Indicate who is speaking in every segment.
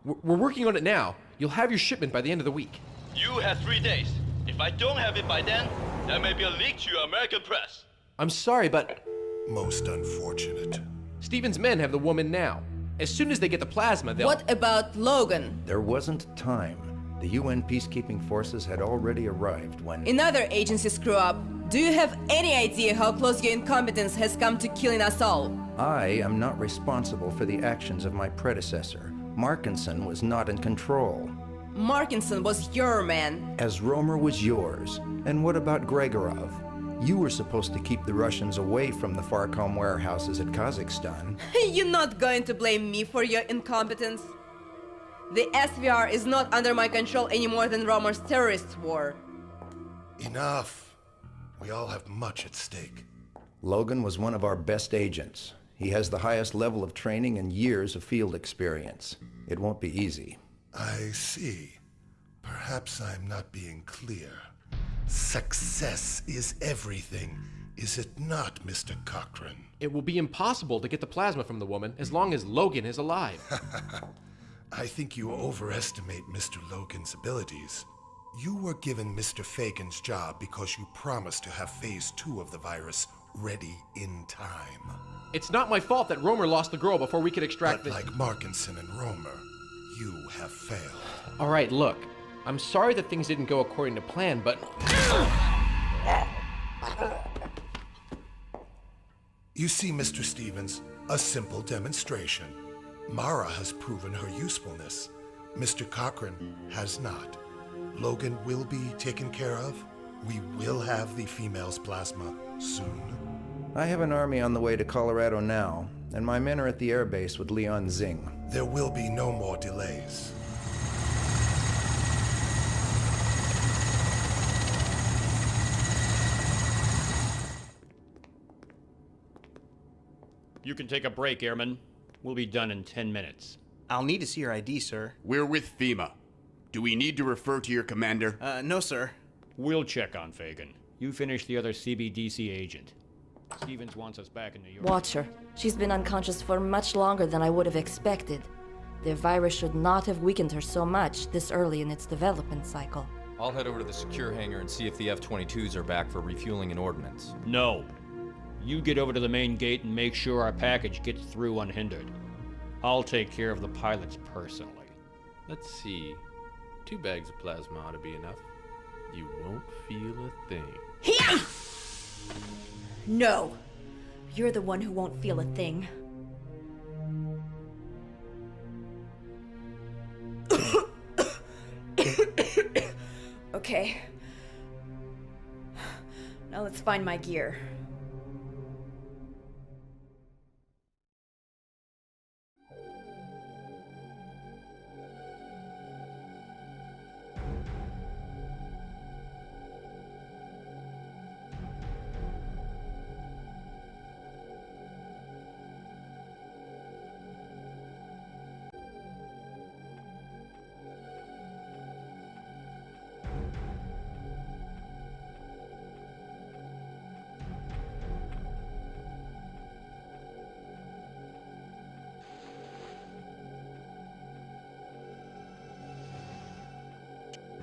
Speaker 1: We're working on it now. You'll have your shipment by the end of the week.
Speaker 2: You have 3 days. If I don't have it by then, there may be a leak to your American press.
Speaker 1: I'm sorry, but
Speaker 3: Most unfortunate.
Speaker 1: Stephen's men have the woman now. As soon as they get the plasma, they'll...
Speaker 4: What about Logan?
Speaker 5: There wasn't time. The UN peacekeeping forces had already arrived when...
Speaker 4: Another agency screw up. Do you have any idea how close your incompetence has come to killing us all?
Speaker 5: I am not responsible for the actions of my predecessor. Markinson was not in control.
Speaker 4: Markinson was your man.
Speaker 5: As Romer was yours. And what about Gregorov? You were supposed to keep the Russians away from the Farcom warehouses at Kazakhstan.
Speaker 4: You're not going to blame me for your incompetence. The SVR is not under my control any more than Romer's terrorist war.
Speaker 3: Enough. We all have much at stake.
Speaker 5: Logan was one of our best agents. He has the highest level of training and years of field experience. It won't be easy.
Speaker 3: I see. Perhaps I'm not being clear. Success is everything, is it not, Mr. Cochran?
Speaker 1: It will be impossible to get the plasma from the woman as long as Logan is alive.
Speaker 3: I think you overestimate Mr. Logan's abilities. You were given Mr. Fagan's job because you promised to have Phase 2 of the virus ready in time.
Speaker 1: It's not my fault that Romer lost the girl before we could extract
Speaker 3: But like Markinson and Romer, you have failed.
Speaker 1: All right, look. I'm sorry that things didn't go according to plan, but...
Speaker 3: You see, Mr. Stevens, a simple demonstration. Mara has proven her usefulness. Mr. Cochran has not. Logan will be taken care of. We will have the female's plasma soon.
Speaker 5: I have an army on the way to Colorado now, and my men are at the airbase with Leon Zing.
Speaker 3: There will be no more delays.
Speaker 6: You can take a break, Airman. We'll be done in 10 minutes.
Speaker 7: I'll need to see your ID, sir.
Speaker 8: We're with FEMA. Do we need to refer to your commander?
Speaker 7: No, sir.
Speaker 6: We'll check on Fagan. You finish the other CBDC agent. Stevens wants us back in New York.
Speaker 9: Watch her. She's been unconscious for much longer than I would have expected. The virus should not have weakened her so much this early in its development cycle.
Speaker 10: I'll head over to the secure hangar and see if the F-22s are back for refueling and ordnance.
Speaker 6: No. You get over to the main gate and make sure our package gets through unhindered. I'll take care of the pilots personally.
Speaker 11: Let's see. 2 bags of plasma ought to be enough. You won't feel a thing.
Speaker 12: Here! No. You're the one who won't feel a thing. Okay. Now let's find my gear.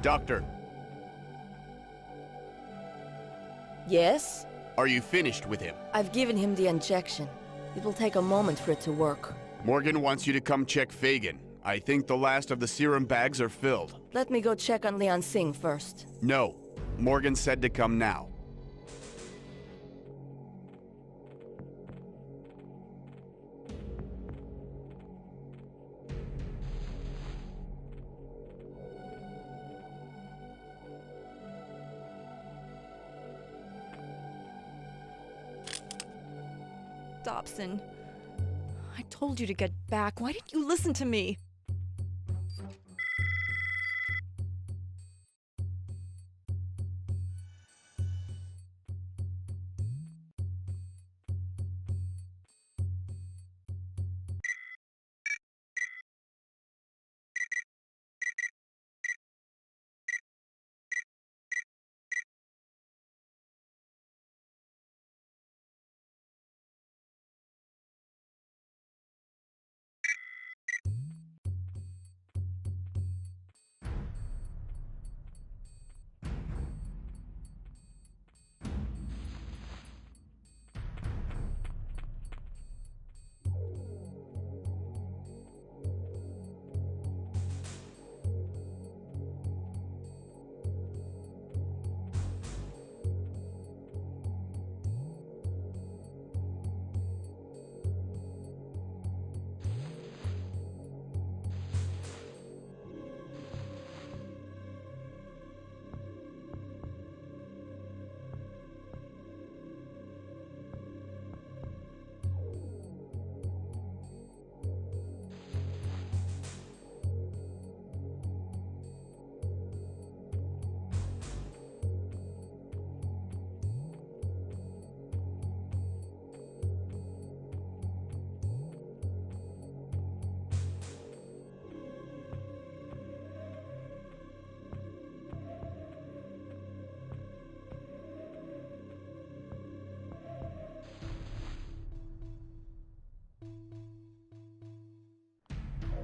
Speaker 8: Doctor,
Speaker 9: Yes?
Speaker 8: are you finished with him?
Speaker 9: I've given him the injection. It will take a moment for it to work.
Speaker 8: Morgan wants you to come check Fagan. I think the last of the serum bags are filled.
Speaker 9: Let me go check on Leon Singh first.
Speaker 8: No. Morgan said to come now.
Speaker 12: Dobson, I told you to get back. Why didn't you listen to me?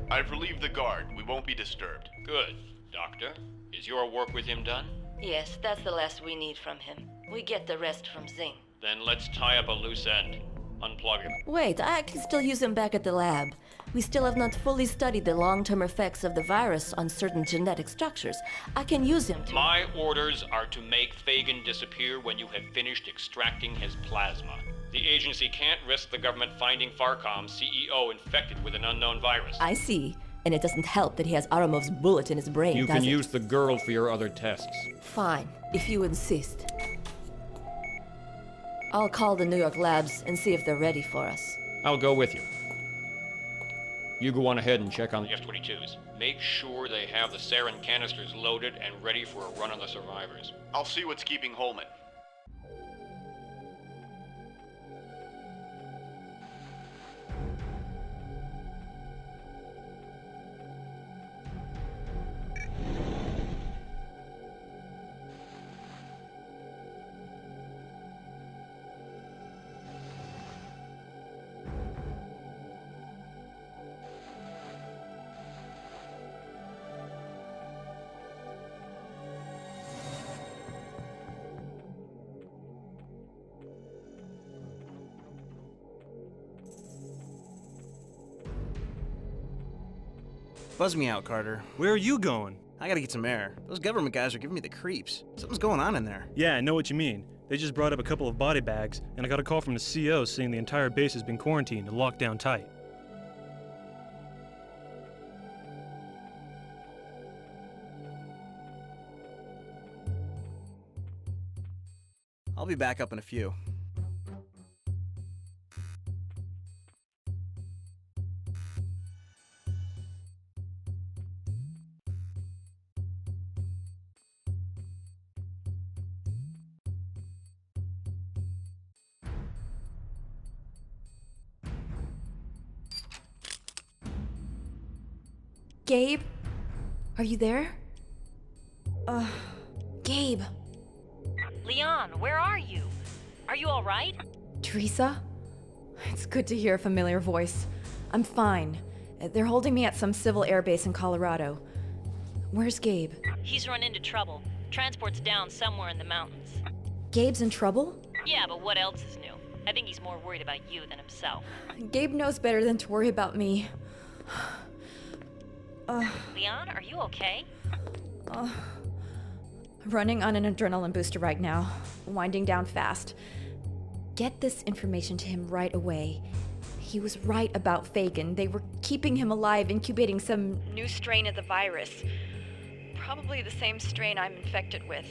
Speaker 8: I've relieved the guard. We won't be disturbed.
Speaker 6: Good. Doctor, is your work with him done?
Speaker 9: Yes, that's the last we need from him. We get the rest from Zing.
Speaker 6: Then let's tie up a loose end. Unplug him.
Speaker 9: Wait, I can still use him back at the lab. We still have not fully studied the long-term effects of the virus on certain genetic structures. I can use him to...
Speaker 6: My orders are to make Fagin disappear when you have finished extracting his plasma. The agency can't risk the government finding Farcom's CEO infected with an unknown virus.
Speaker 9: I see. And it doesn't help that he has Aramov's bullet in his brain,
Speaker 6: You
Speaker 9: does
Speaker 6: can
Speaker 9: it?
Speaker 6: use the girl for your other tests.
Speaker 9: Fine, if you insist. I'll call the New York labs and see if they're ready for us.
Speaker 6: I'll go with you. You go on ahead and check on the F-22s. Make sure they have the sarin canisters loaded and ready for a run on the survivors.
Speaker 8: I'll see what's keeping Holman.
Speaker 7: Buzz me out, Carter.
Speaker 13: Where are you going?
Speaker 7: I gotta get some air. Those government guys are giving me the creeps. Something's going on in there.
Speaker 13: Yeah, I know what you mean. They just brought up a couple of body bags, and I got a call from the CO saying the entire base has been quarantined and locked down tight.
Speaker 7: I'll be back up in a few.
Speaker 12: Gabe? Are you there? Gabe.
Speaker 14: Leon, where are you? Are you all right?
Speaker 12: Teresa? It's good to hear a familiar voice. I'm fine. They're holding me at some civil airbase in Colorado. Where's Gabe?
Speaker 14: He's run into trouble. Transport's down somewhere in the mountains.
Speaker 12: Gabe's in trouble?
Speaker 14: Yeah, but what else is new? I think he's more worried about you than himself.
Speaker 12: Gabe knows better than to worry about me.
Speaker 14: Leon, are you okay?
Speaker 12: Running on an adrenaline booster right now. Winding down fast. Get this information to him right away. He was right about Fagin. They were keeping him alive, incubating some new strain of the virus. Probably the same strain I'm infected with.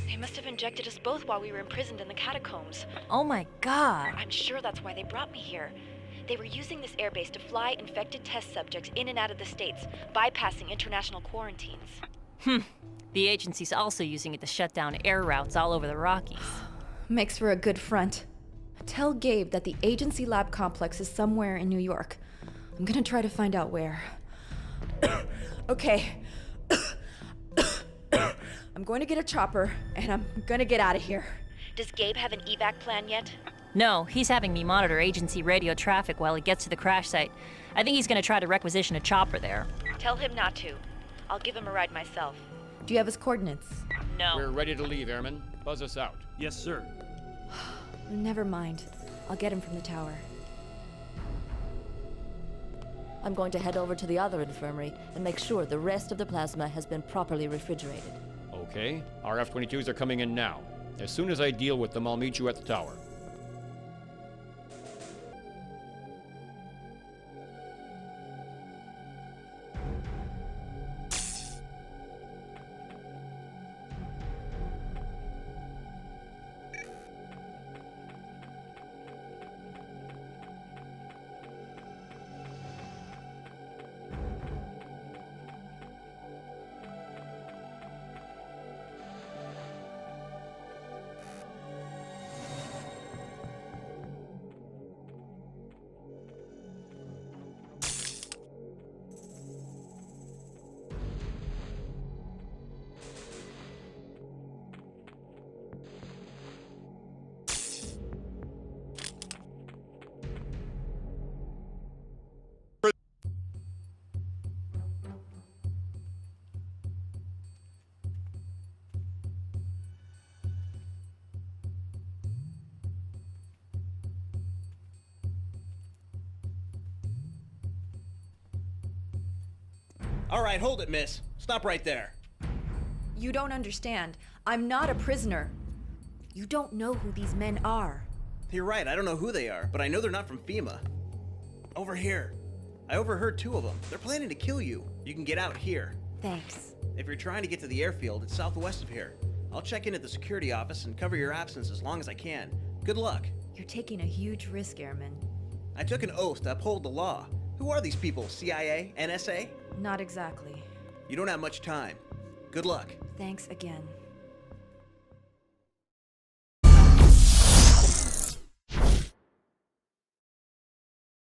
Speaker 12: They must have injected us both while we were imprisoned in the catacombs.
Speaker 14: Oh my god.
Speaker 12: I'm sure that's why they brought me here. They were using this airbase to fly infected test subjects in and out of the States, bypassing international quarantines.
Speaker 14: The agency's also using it to shut down air routes all over the Rockies.
Speaker 12: Makes for a good front. Tell Gabe that the agency lab complex is somewhere in New York. I'm gonna try to find out where. Okay. I'm going to get a chopper, and I'm gonna get out of here. Does Gabe have an evac plan yet?
Speaker 14: No, he's having me monitor agency radio traffic while he gets to the crash site. I think he's gonna try to requisition a chopper there.
Speaker 12: Tell him not to. I'll give him a ride myself. Do you have his coordinates?
Speaker 14: No.
Speaker 6: We're ready to leave, Airman. Buzz us out.
Speaker 13: Yes, sir.
Speaker 12: Never mind. I'll get him from the tower.
Speaker 9: I'm going to head over to the other infirmary and make sure the rest of the plasma has been properly refrigerated.
Speaker 6: Okay, our F-22s are coming in now. As soon as I deal with them, I'll meet you at the tower.
Speaker 7: All right, hold it, miss. Stop right there.
Speaker 12: You don't understand. I'm not a prisoner. You don't know who these men are.
Speaker 7: You're right, I don't know who they are, but I know they're not from FEMA. Over here. I overheard 2 of them. They're planning to kill you. You can get out here.
Speaker 12: Thanks.
Speaker 7: If you're trying to get to the airfield, it's southwest of here. I'll check in at the security office and cover your absence as long as I can. Good luck.
Speaker 12: You're taking a huge risk, Airman.
Speaker 7: I took an oath to uphold the law. Who are these people? CIA? NSA?
Speaker 12: Not exactly.
Speaker 7: You don't have much time. Good luck.
Speaker 12: Thanks again.